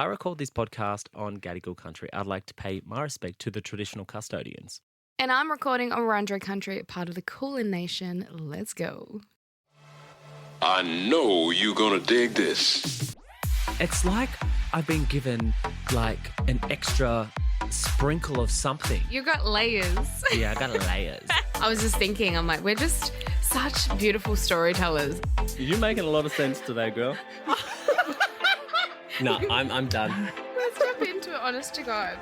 I record this podcast on Gadigal country. I'd like to pay my respect to the traditional custodians. And I'm recording on Wurundjeri country, part of the Kulin Nation. Let's go. I know you're gonna dig this. It's like I've been given like an extra sprinkle of something. You got layers. Yeah, I got layers. I was just thinking, I'm like, we're just such beautiful storytellers. You're making a lot of sense today, girl. No, I'm done. Let's jump into it, honest to God.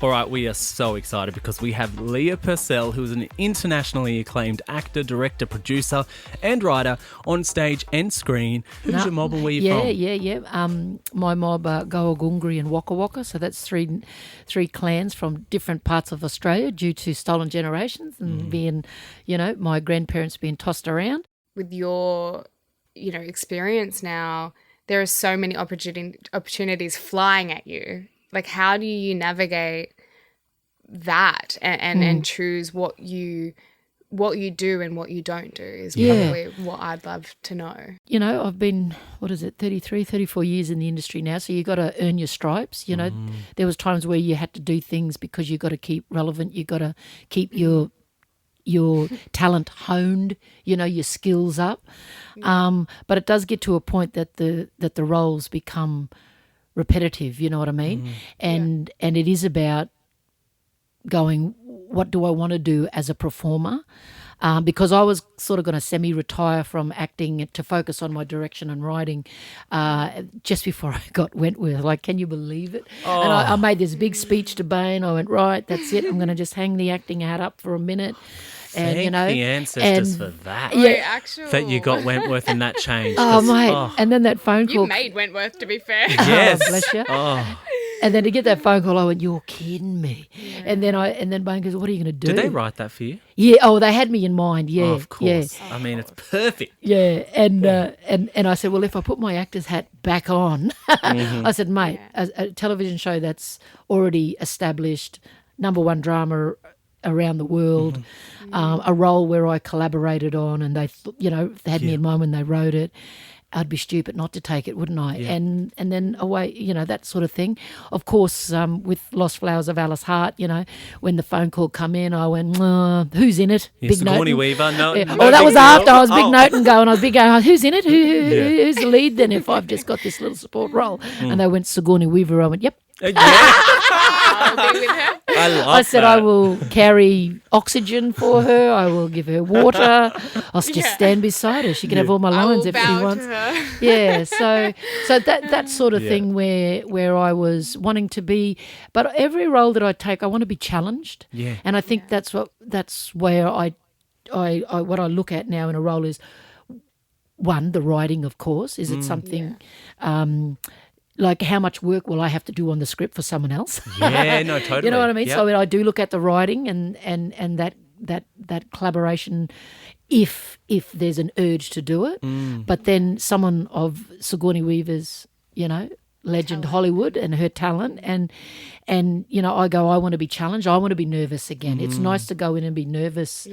All right, we are so excited because we have Leah Purcell, who is an internationally acclaimed actor, director, producer and writer on stage and screen. Who's your mob and where you from? Yeah. My mob are Gawagungri and Waka Waka, so that's three clans from different parts of Australia due to stolen generations and being, my grandparents being tossed around. With your, experience now, there are so many opportunities flying at you. Like, how do you navigate that and choose what you do and what you don't do is probably what I'd love to know. I've been, 33, 34 years in the industry now, so you got to earn your stripes. There was times where you had to do things because you got to keep relevant, you got to keep your talent honed, your skills up. But it does get to a point that the roles become repetitive, you know what I mean? And it is about going, what do I want to do as a performer? Because I was sort of going to semi-retire from acting to focus on my direction and writing just before I got Wentworth. Like, can you believe it? Oh. And I made this big speech to Bain. I went, right, that's it. I'm going to just hang the acting hat up for a minute. And, Thank the ancestors for that. Yeah, that you got Wentworth and that changed. Oh, mate. And then that phone call. You made Wentworth, to be fair. Yes. Oh, bless you. Oh. And then to get that phone call, I went, you're kidding me. Yeah. And then Bain goes, what are you going to do? Did they write that for you? Yeah. Oh, they had me in mind. Yeah. Oh, of course. Yeah. I mean, it's perfect. Yeah. And I said, well, if I put my actor's hat back on, I said, mate, a television show that's already established, #1 drama around the world, a role where I collaborated on, and they, they had me in mind when they wrote it. I'd be stupid not to take it, wouldn't I? Yeah. And then away, that sort of thing. Of course, with Lost Flowers of Alice Hart, when the phone call come in, I went, who's in it? Big Sigourney Weaver. No, that was after I was big noting going. I was big going, who's in it? Who's the lead then if I've just got this little support role? And they went Sigourney Weaver. I went, yep. I'll be with her. I said I will carry oxygen for her. I will give her water. I'll just stand beside her. She can have all my lines if she wants. Yeah, so that sort of thing where I was wanting to be. But every role that I take, I want to be challenged. Yeah, and I think that's where I what I look at now in a role is one, the writing, of course. Is it something? Like, how much work will I have to do on the script for someone else? Yeah, no, totally. You know what I mean? Yep. So I do look at the writing and that collaboration if there's an urge to do it. But then someone of Sigourney Weaver's, legend Hollywood and her talent and I go, I want to be challenged. I want to be nervous again. It's nice to go in and be nervous,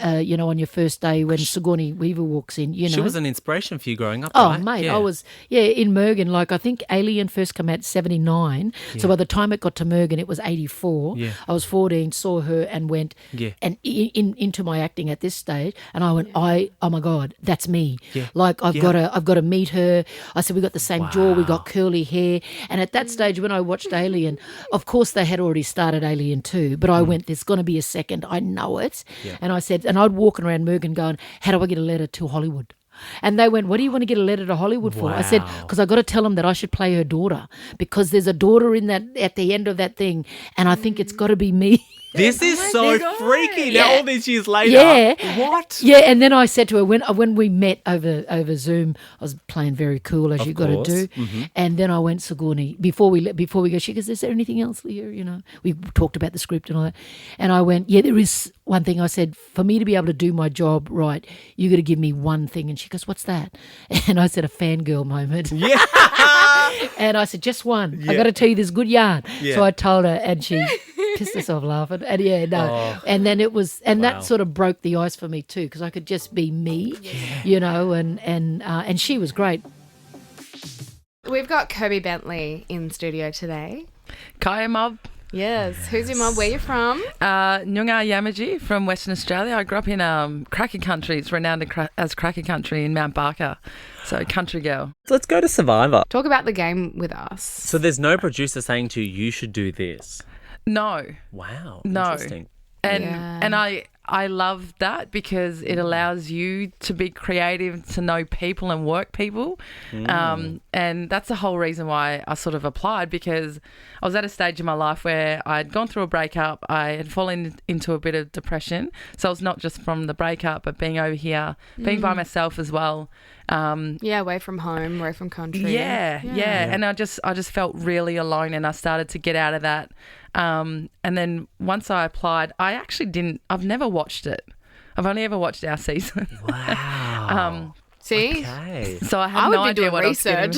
on your first day when Sigourney Weaver walks in, She was an inspiration for you growing up, Oh, right? mate, I was, in Mergen, like I think Alien first came out 79. So by the time it got to Mergen, it was 84. Yeah. I was 14, saw her and went and into my acting at this stage. And I went, oh my God, that's me. Yeah. Like I've got to meet her. I said, we got the same jaw, we got curly hair. And at that stage when I watched Alien, of course they had already started Alien 2, but I went, there's going to be a second, I know it. Yeah. And I said, and I'd walk around Mergen going, how do I get a letter to Hollywood? And they went, what do you want to get a letter to Hollywood for? I said, because I got to tell them that I should play her daughter because there's a daughter in that at the end of that thing, and I think it's got to be me. This is so freaky now all these years later. Yeah. What? Yeah, and then I said to her, when we met over Zoom, I was playing very cool as you got to do. Mm-hmm. And then I went, Sigourney, before we go, she goes, is there anything else, Leah? We talked about the script and all that. And I went, yeah, there is one thing. I said, for me to be able to do my job right, you got to give me one thing. And she goes, what's that? And I said, a fangirl moment. Yeah. And I said, just one. Yeah. I got to tell you this good yarn. Yeah. So I told her, and she pissed herself laughing. And and then it was, and that sort of broke the ice for me too, because I could just be me, and she was great. We've got Kirby Bentley in studio today. Kaya mob. Yes. Who's your mum? Where you from? Nyungar Yamaji from Western Australia. I grew up in Cracker Country. It's renowned as Cracker Country in Mount Barker. So country girl. Let's go to Survivor. Talk about the game with us. So there's no producer saying to you, you should do this. No. Wow. No. Interesting. And I love that because it allows you to be creative, to know people and work people. And that's the whole reason why I sort of applied, because I was at a stage in my life where I'd gone through a breakup. I had fallen into a bit of depression. So it's not just from the breakup, but being over here, being by myself as well. Away from home, away from country. Yeah. And I just felt really alone, and I started to get out of that. And then once I applied, I've never watched it. I've only ever watched our season. Wow. See? Okay. So I have no idea what research.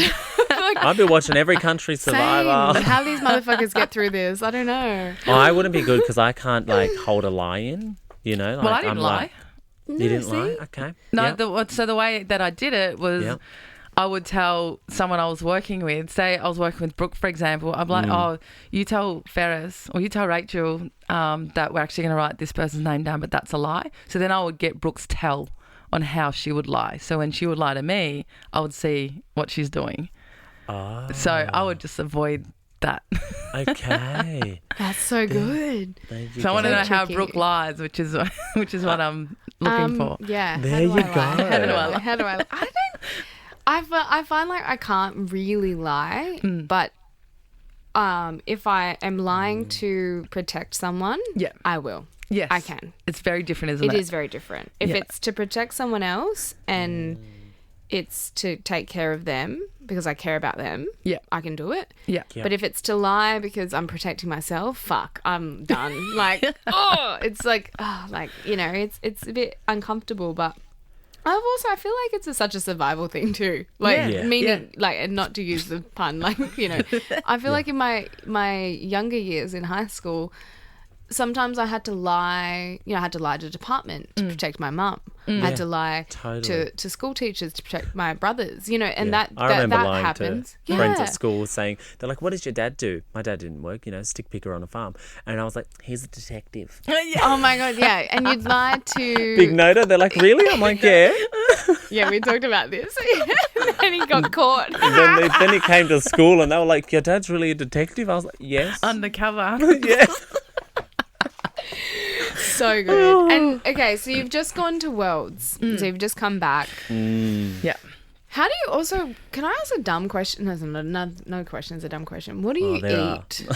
I've been watching every country Survivor. Same. How these motherfuckers get through this, I don't know. I wouldn't be good because I can't hold a lie in, Like, well, I didn't lie. You didn't lie? Okay. No, so the way that I did it was I would tell someone I was working with, say I was working with Brooke, for example, I'm like, oh, you tell Ferris or you tell Rachael that we're actually going to write this person's name down, but that's a lie. So then I would get Brooke's tell on how she would lie. So when she would lie to me, I would see what she's doing. Oh. So I would just avoid that. Okay. That's so good. So I want to know how Brooke lies, which is what I'm looking for. Yeah. There you go. How do I lie? I find like I can't really lie, but if I am lying to protect someone, I will. Yes. I can. It's very different, isn't it? It is very different. If it's to protect someone else and it's to take care of them because I care about them, I can do it. Yeah. But if it's to lie because I'm protecting myself, fuck, I'm done. Like, it's like, it's a bit uncomfortable, but I feel like it's such a survival thing too. Like, meaning, like, and not to use the pun, like, I feel like in my younger years in high school, sometimes I had to lie, I had to lie to the department to protect my mum. I had to lie to school teachers to protect my brothers, and that lying happens. To friends at school saying, they're like, what does your dad do? My dad didn't work, stick picker on a farm. And I was like, he's a detective. Oh my God, yeah. And you'd lie to... Big noter. They're like, really? I'm like, yeah. Yeah, we talked about this. And then he got caught. And then he came to school and they were like, your dad's really a detective? I was like, yes. Undercover. Yes. So good. And okay, so you've just gone to Worlds. So you've just come back. Yeah. How do you also, can I ask a dumb question? No question is a dumb question. What do you eat?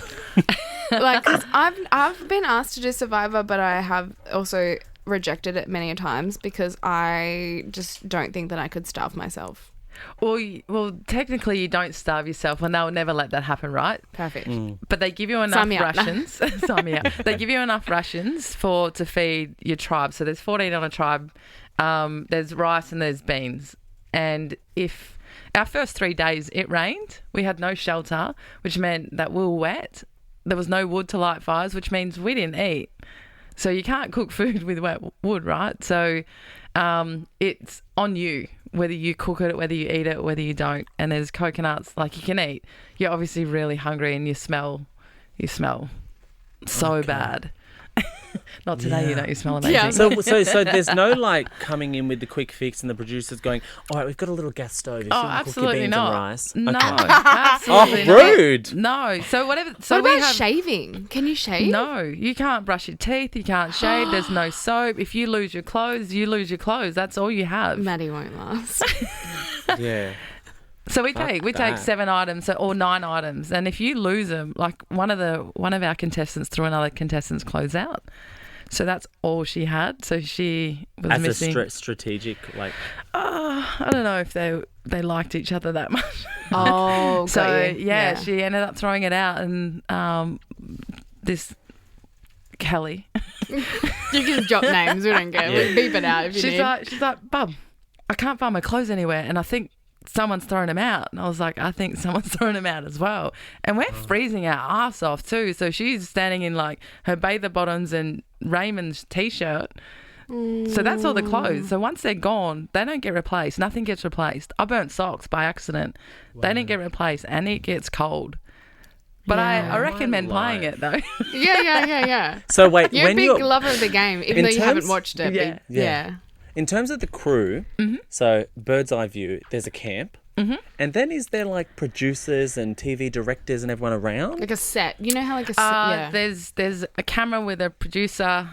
Like, cause I've been asked to do Survivor, but I have also rejected it many a times because I just don't think that I could starve myself. Well, technically you don't starve yourself, and they'll never let that happen, right? Perfect. But they give you enough rations. They give you enough rations to feed your tribe. So there's 14 on a tribe. There's rice and there's beans. And if our first 3 days it rained, we had no shelter, which meant that we were wet. There was no wood to light fires, which means we didn't eat. So you can't cook food with wet wood, right? So it's on you, whether you cook it, whether you eat it, whether you don't. And there's coconuts, like you can eat. You're obviously really hungry and you smell so bad. Not today, you smell amazing. Yeah. So there's no like coming in with the quick fix and the producers going, all right, we've got a little gas stove. If you want to cook your beans and rice. No, okay. absolutely not. Rude. No. So whatever. What So about shaving? Can you shave? No, you can't brush your teeth. You can't shave. There's no soap. If you lose your clothes, you lose your clothes. That's all you have. Maddie won't last. Yeah. So we take 7 items or 9 items, and if you lose them, like one of our contestants threw another contestant's clothes out. So that's all she had. So she was missing. As a strategic, like. I don't know if they liked each other that much. Oh, so yeah, she ended up throwing it out, and this Kelly. You can drop names. We don't care. We'll beep it out if you need. She's like, Bub, I can't find my clothes anywhere, and I think someone's thrown them out. And I was like, I think someone's thrown them out as well. And we're freezing our ass off too. So she's standing in like her bather bottoms and Raymond's t-shirt. So that's all the clothes. So once they're gone, they don't get replaced. Nothing gets replaced. I burnt socks by accident. They didn't get replaced, and it gets cold. But I recommend playing it though. Yeah. So wait, You're a big lover of the game, even though you haven't watched it. Yeah. Yeah. In terms of the crew, so bird's eye view, there's a camp. And then is there like producers and TV directors and everyone around? Like a set. You know how like a set? There's a camera with a producer.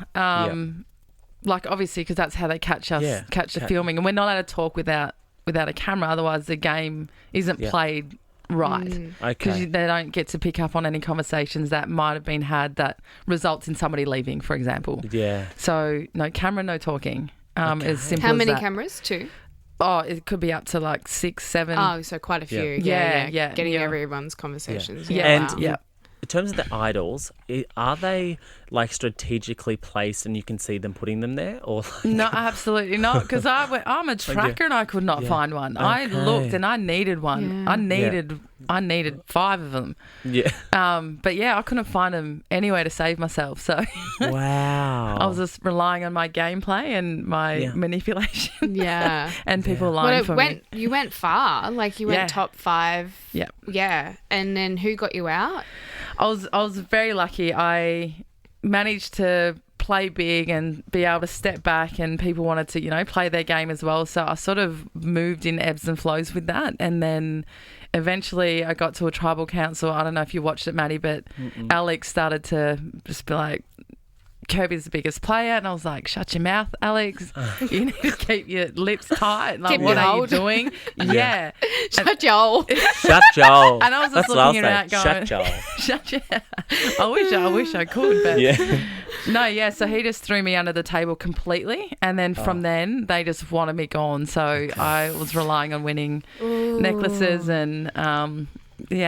Like obviously because that's how they catch us, catch the filming, and we're not allowed to talk without a camera. Otherwise, the game isn't played right. Because they don't get to pick up on any conversations that might have been had that results in somebody leaving, for example. Yeah. So no camera, no talking. As simple How as many that. cameras? 2? Oh, it could be up to like 6, 7. Oh, so quite a few. Yeah. Getting everyone's conversations. Yeah. And wow. in terms of the idols, are they like strategically placed and you can see them putting them there? Or like... No, absolutely not. Because I'm a tracker and I could not find one. Okay. I looked and I needed one. Yeah. I needed 5 of them. Yeah. But yeah, I couldn't find them anywhere to save myself. So wow. I was just relying on my gameplay and my manipulation. Yeah. And people lying for me. You went far. Like you went top 5. Yeah. Yeah. And then who got you out? I was very lucky. I managed to play big and be able to step back, and people wanted to, play their game as well. So I sort of moved in ebbs and flows with that. And then eventually I got to a tribal council. I don't know if you watched it, Maddie, but Alex started to just be like, Kirby's the biggest player, and I was like, shut your mouth, Alex. You need to keep your lips tight. Like, what are you doing? Yeah. Shut Joel. Shut Joel. And I was just looking around going, shut Joel. Shut your... I wish I could, but no, so he just threw me under the table completely, and then from then they just wanted me gone. So I was relying on winning necklaces and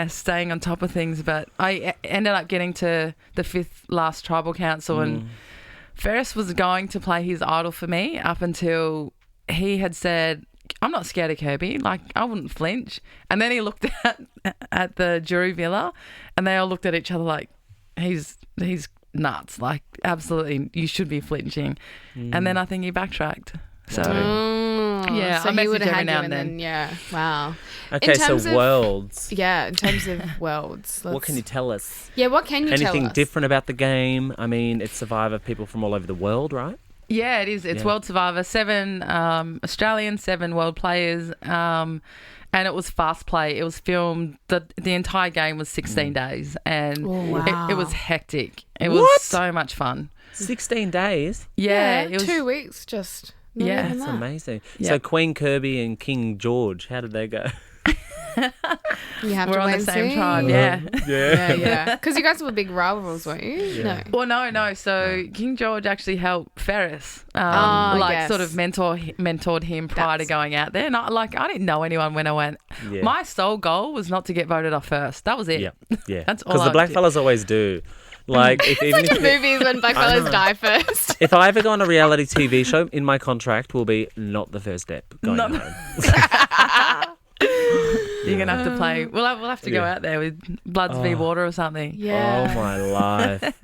staying on top of things. But I ended up getting to the 5th last tribal council, and Ferris was going to play his idol for me up until he had said, I'm not scared of Kirby. Like, I wouldn't flinch. And then he looked at the jury villa, and they all looked at each other like, he's nuts. Like, absolutely, you should be flinching. And then I think he backtracked. So, so I he would message have every had now you and then. Yeah, wow. Okay, so worlds. Yeah, in terms of worlds. What can you tell us? Yeah, what can you tell us? Anything different about the game? I mean, it's Survivor, people from all over the world, right? Yeah, it is. It's World Survivor. 7 Australians, 7 world players, and it was fast play. It was filmed. The entire game was 16 days, and it was hectic. It was so much fun. 16 days? Yeah, it was 2 weeks just. That's amazing. So Queen Kirby and King George, how did they go? You have We're to on wait the and same see. tribe, Yeah. Because you guys were big rivals, weren't you? Yeah. No. Well, no. So King George actually helped Ferris, yes. sort of mentored him prior to going out there. And I didn't know anyone when I went. Yeah. My sole goal was not to get voted off first. That was it. Yeah. That's all. Because the blackfellas always do. Like, It's like the movies when blackfellas die first. If I ever go on a reality TV show, in my contract will be not the first step going home. You're gonna have to play. We'll have to go out there with Bloods v Water or something. Yeah. Oh my life.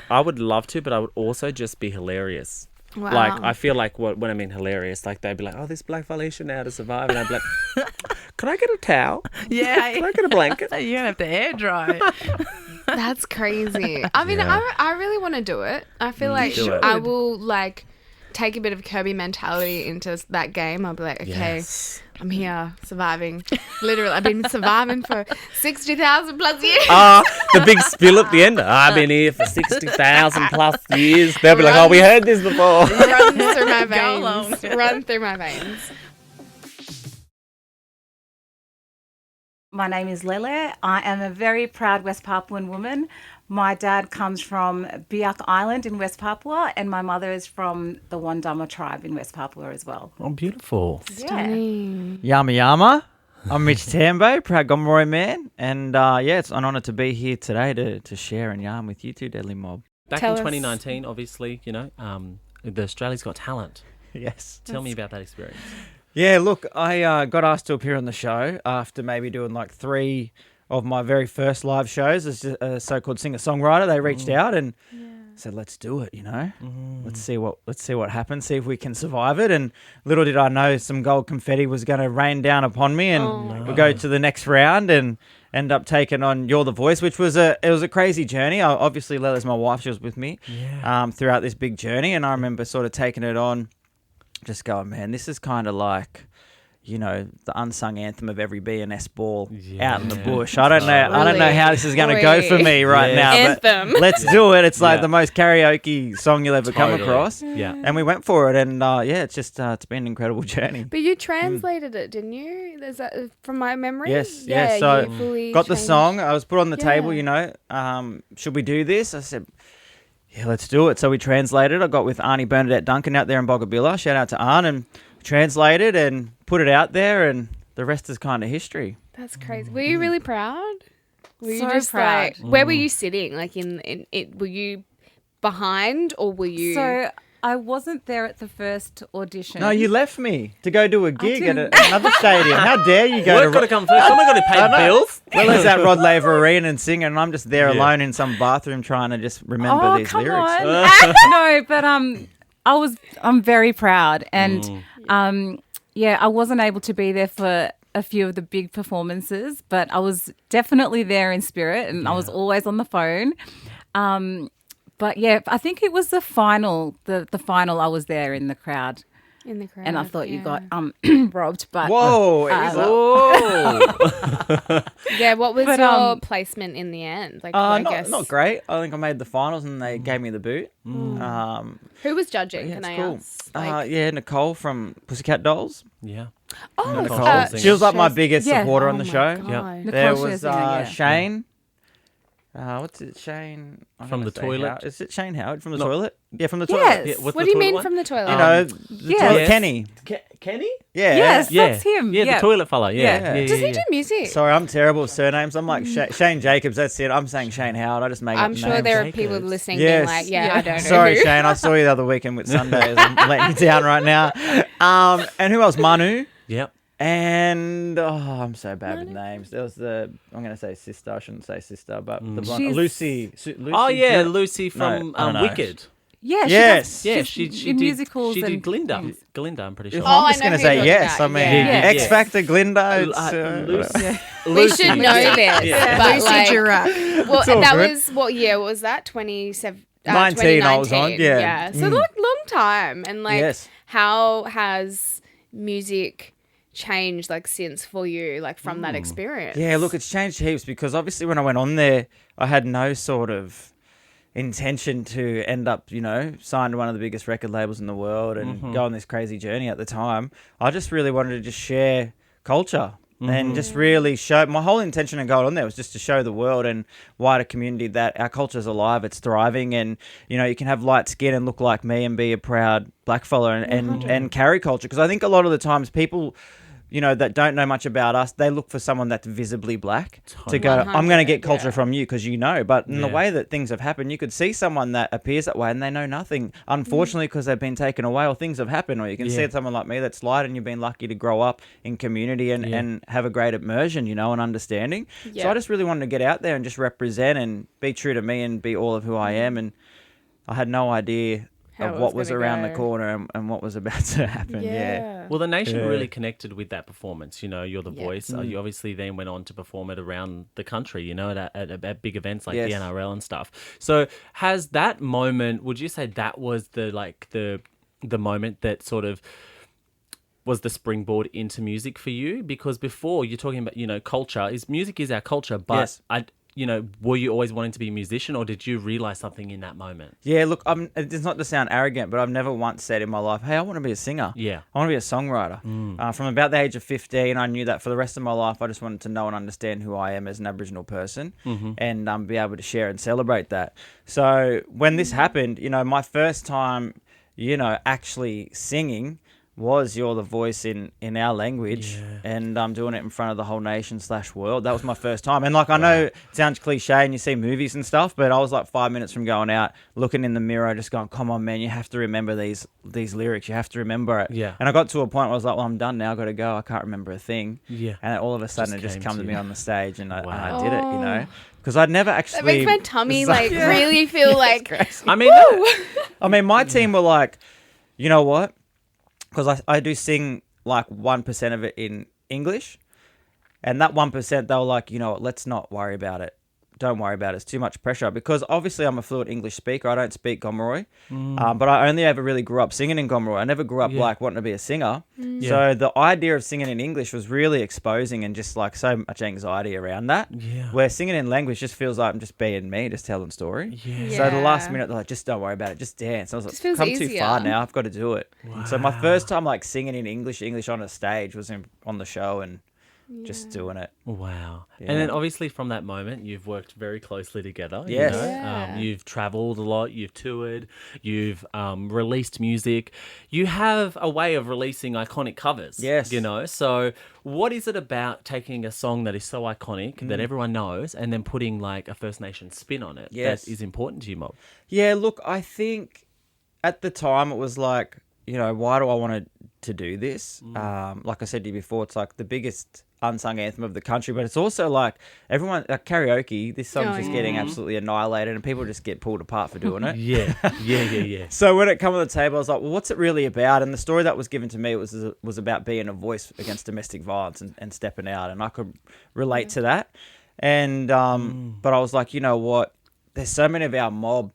I would love to, but I would also just be hilarious. Wow. Like, I feel like when I mean hilarious, like they'd be like, "Oh, this blackfella should know how to survive," and I'd be like, "Can I get a towel? Yeah. Can I get a blanket?" You're gonna have to air dry. That's crazy. I mean, I really want to do it. I feel like I will like take a bit of Kirby mentality into that game. I'll be like, okay, I'm here surviving. Literally, I've been surviving for 60,000 plus years. The big spill at the end. I've been here for 60,000 plus years. They'll be like, "Oh, we heard this before." Runs through my veins. Run through my veins. My name is Lele. I am a very proud West Papuan woman. My dad comes from Biak Island in West Papua, and my mother is from the Wandama tribe in West Papua as well. Oh, beautiful. Yama Yama. I'm Mitch Tambo, proud Gomeroi man. And it's an honour to be here today to share and yarn with you two, Deadly Mob. Back in 2019, obviously, the Australia's Got Talent. Yes. Tell me about that experience. Yeah, look, I got asked to appear on the show after maybe doing like 3 of my very first live shows as a so-called singer-songwriter. They reached out and said, let's do it, Let's see what happens, see if we can survive it. And little did I know some gold confetti was going to rain down upon me, and we go to the next round and end up taking on You're the Voice, which was a crazy journey. Obviously, Lela's my wife; she was with me throughout this big journey, and I remember sort of taking it on, just going, man, this is kind of like, the unsung anthem of every B&S ball out in the bush. I don't know how this is going to go for me right now, anthem. but let's do it. It's like the most karaoke song you'll ever come across. Yeah. And we went for it, and it's just it's been an incredible journey. But you translated it, didn't you? Is that from my memory? Yes, Yeah, So you fully got the changed. song. I was put on the table, should we do this? I said, yeah, let's do it. So we translated. I got with Arnie Bernadette Duncan out there in Bogabilla. Shout out to Arn, and translated and put it out there, and the rest is kind of history. That's crazy. Were you really proud? Were you So just proud. like, where were you sitting? Like in it, were you behind or were you? So I wasn't there at the first audition. No, you left me to go do a gig at didn't. another stadium. How dare you go Work got to come first. Someone got to pay the bills. Well, there's that Rod Laver Arena and singing, and I'm just there alone in some bathroom trying to just remember these come lyrics. on. No, but I'm very proud, and I wasn't able to be there for a few of the big performances, but I was definitely there in spirit, and I was always on the phone. But yeah, I think it was the final. The final, I was there in the crowd, in the crowd, and I thought you got robbed. But Whoa! yeah. What was But, your placement in the end? Like, I guess not great. I think I made the finals, and they gave me the boot. who was judging? Can it's I cool. ask? Nicole from Pussycat Dolls. Yeah. Oh, Nicole. She was like my biggest Yeah. supporter on Oh the my show. God. Yeah. Nicole There was Scherzinger, yeah. Shane. What's it, Shane? I'm From gonna the say toilet? Howard. Is it Shane Howard from the No. toilet? Yeah, from the Yes. toilet. Yeah, what's What the do you toilet mean one? from the toilet? The Yes. toilet Yes. Kenny. Kenny? Yeah. Yes, Yeah. that's him. Yeah, the toilet fella. Yeah. Yeah. Does he do music? Sorry, I'm terrible with surnames. I'm like Shane Jacobs. That's it. I'm saying Shane Howard. I just make up I'm sure names. there are Jacobs. people listening Yes. being like, I don't know. Sorry, who. Shane. I saw you the other weekend with Sundays. I'm letting you down right now. And who else? Manu. Yep. And I'm so bad with names. There was I'm going to say sister. I shouldn't say sister, but the blonde, She's- Lucy. Oh yeah, Dre- Lucy from I don't know. Wicked. Yeah, Yes. Yeah, She's she in did musicals She did and Glinda. things. Glinda, I'm pretty sure. I'm I just know going to who say you're yes. talking I about. mean, Yeah. X Factor, Glinda. It's, Lucy. We should know this. Yeah. But Lucy like, Durack. well, It's all that good. was what year was that? 2019 I was on, yeah. So long time. And like, Yes. how has music changed like since for you, like from that experience? Yeah, look, it's changed heaps because obviously when I went on there, I had no sort of intention to end up, signed to one of the biggest record labels in the world and go on this crazy journey at the time. I just really wanted to just share culture and just really show. My whole intention and goal on there was just to show the world and wider community that our culture's alive, it's thriving, and you can have light skin and look like me and be a proud black fella and carry culture. Because I think a lot of the times people, that don't know much about us, they look for someone that's visibly black to go, I'm going to get culture from you because But in the way that things have happened, you could see someone that appears that way and they know nothing, unfortunately, because they've been taken away or things have happened. Or you can see someone like me that's light and you've been lucky to grow up in community and have a great immersion, and understanding. Yeah. So I just really wanted to get out there and just represent and be true to me and be all of who I am. And I had no idea How of it what was was gonna around go. the corner and what was about to happen. Yeah. Well, the nation Yeah. really connected with that performance. You're the voice. You obviously then went on to perform it around the country, at big events like Yes. the NRL and stuff. So has that moment, would you say that was the moment that sort of was the springboard into music for you? Because before you're talking about, culture music is our culture, but Yes. were you always wanting to be a musician, or did you realize something in that moment? Yeah, look, it's not to sound arrogant, but I've never once said in my life, hey, I want to be a singer. Yeah. I want to be a songwriter. From about the age of 15, I knew that for the rest of my life, I just wanted to know and understand who I am as an Aboriginal person and be able to share and celebrate that. So when this happened, my first time, actually singing was You're the Voice in our language, and I'm doing it in front of the whole nation / world. That was my first time. And like, I know it sounds cliche and you see movies and stuff, but I was like 5 minutes from going out, looking in the mirror, just going, come on, man, you have to remember these lyrics. You have to remember it. Yeah. And I got to a point where I was like, well, I'm done now. I've got to go. I can't remember a thing. Yeah. And all of a sudden Just it just came come to to me you. on the stage, and I Wow. did it, you know, because I'd never actually. That makes my tummy like really feel like. I mean, I mean, my team were like, you know what? Because I do sing like 1% of it in English. And that 1%, they were like, you know what, let's not worry about it. Don't worry about it. It's too much pressure. Because obviously I'm a fluent English speaker. I don't speak Gomeroi. But I only ever really grew up singing in Gomeroi. I never grew up like wanting to be a singer. So the idea of singing in English was really exposing and just like so much anxiety around that. Yeah. Where singing in language just feels like I'm just being me, just telling story. Yeah. So the last minute, they're like, just don't worry about it. Just dance. I was like, Just feels come too easier. far now. I've got to do it. And so my first time like singing in English on a stage was on the show and just doing it. Wow. Yeah. And then obviously from that moment, you've worked very closely together. Yes. You know? Yeah. You've traveled a lot, you've toured, you've released music. You have a way of releasing iconic covers. Yes. You know, so what is it about taking a song that is so iconic that everyone knows and then putting like a First Nation spin on it Yes. that is important to you, Mob? Yeah, look, I think at the time it was like, you know, why do I want to do this? Like I said to you before, it's like the biggest unsung anthem of the country, but it's also like everyone, like karaoke, this song's just getting absolutely annihilated and people just get pulled apart for doing it. Yeah. So when it came on the table, I was like, well, what's it really about? And the story that was given to me was about being a voice against domestic violence and stepping out. And I could relate to that. And, but I was like, you know what? There's so many of our mob,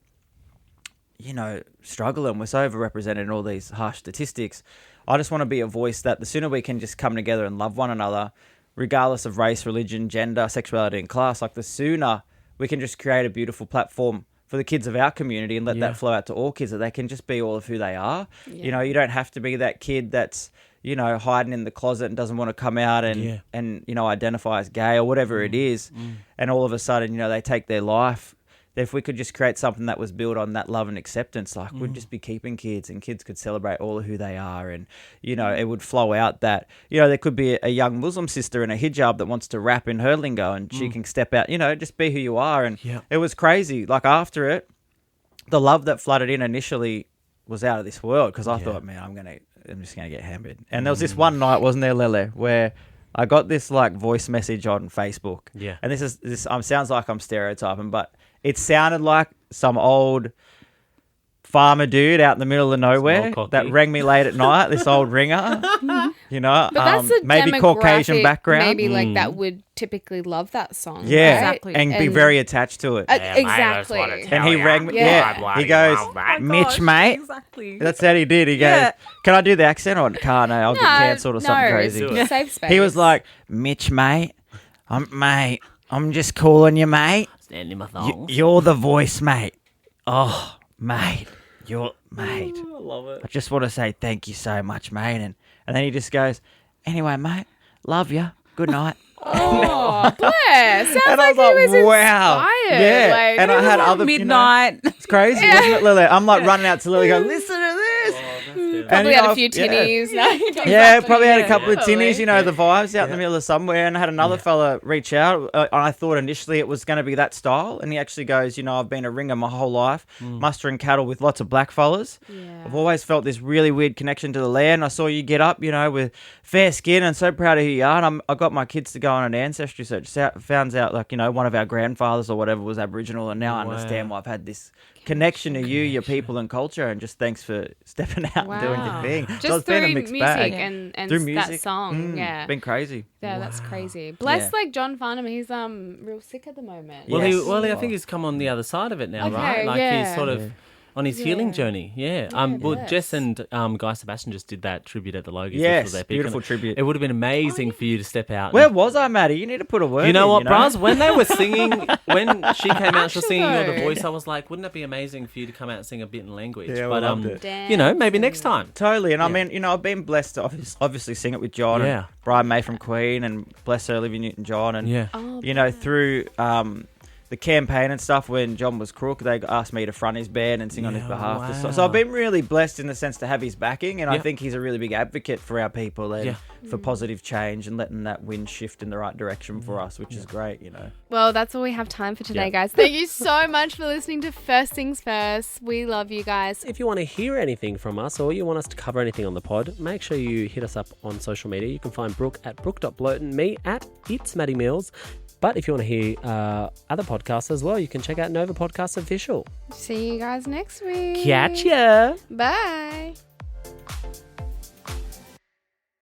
you know, struggling. We're so overrepresented in all these harsh statistics. I just want to be a voice that the sooner we can just come together and love one another, regardless of race, religion, gender, sexuality, and class, like the sooner we can just create a beautiful platform for the kids of our community and let that flow out to all kids, that they can just be all of who they are. You know, you don't have to be that kid that's, you know, hiding in the closet and doesn't want to come out and you know, identify as gay or whatever it is. And all of a sudden, you know, they take their life. If we could just create something that was built on that love and acceptance, like we'd just be keeping kids and kids could celebrate all of who they are. And, you know, it would flow out that, you know, there could be a young Muslim sister in a hijab that wants to rap in her lingo and she can step out, you know, just be who you are. And it was crazy. Like after it, the love that flooded in initially was out of this world because I thought, man, I'm just going to get hammered. And there was this one night, wasn't there, Lele, where I got this like voice message on Facebook. Yeah. And this sounds like I'm stereotyping, but it sounded like some old farmer dude out in the middle of nowhere that rang me late at night, this old ringer, you know, But that's the maybe Caucasian demographic, background. maybe like that would typically love that song. Yeah, right? Exactly. and be very attached to it. Exactly. And he rang me. Yeah. He goes, Mitch, mate. Exactly. That's what he did. He goes, can I do the accent or can't? No, I'll get cancelled or something crazy. It's safe space. He was like, Mitch, mate, I'm just calling you, mate. Stand in my thongs. You're the voice, mate. Oh, mate, mate. I love it. I just want to say thank you so much, mate. And then he just goes, anyway, mate, love you. Good night. Oh, bless. Sounds And I like was like, he was wow. inspired. Yeah. Like, And I had other Midnight. It's crazy, wasn't it, Lily? I'm like running out to Lily going, listen to this. probably you had know, a few tinnies. Yeah, probably had a couple of tinnies, you know, the vibes out in the middle of somewhere. And I had another fella reach out. I thought initially it was going to be that style. And he actually goes, you know, I've been a ringer my whole life, mustering cattle with lots of black fellas. Yeah. I've always felt this really weird connection to the land. I saw you get up, you know, with fair skin and so proud of who you are. And I got my kids to go on an ancestry search. Found out, like, you know, one of our grandfathers or whatever was Aboriginal. And now I understand why I've had this connection to you, your people and culture. And just thanks for stepping out and doing your thing. Just so it's through been a mixed music bag. and Through that music. song. Yeah. It's been crazy. Yeah, that's crazy. Bless Yeah. like John Farnham, he's real sick at the moment. Well, Yes. I think he's come on the other side of it now, Okay, right? Like yeah. he's sort of on his healing journey. Yeah. Well, yes. Jess and Guy Sebastian just did that tribute at the Logies. Yes, which was epic. beautiful And tribute. It would have been amazing for you to step out. Where and- was I, Maddie? You need to put a word You know in, what, Braz? When they were singing, when she came out, she was singing You're the though. Voice, I was like, wouldn't it be amazing for you to come out and sing a bit in language? Yeah, I but loved it. you know, maybe next time. Totally. And I mean, you know, I've been blessed to obviously sing it with John Yeah. and Brian May from Queen and bless her, Olivia Newton-John. And, Yeah. Oh, you know, through the campaign and stuff when John was crook, they asked me to front his band and sing on his behalf. So I've been really blessed in the sense to have his backing, and I think he's a really big advocate for our people and for positive change and letting that wind shift in the right direction for us, which is great, you know. Well, that's all we have time for today, guys. Thank you so much for listening to First Things First. We love you guys. If you want to hear anything from us or you want us to cover anything on the pod, make sure you hit us up on social media. You can find Brooke at brooke.bloaton, me at It's Maddie Mills. But if you want to hear other podcasts as well, you can check out Nova Podcast Official. See you guys next week. Catch ya. Bye.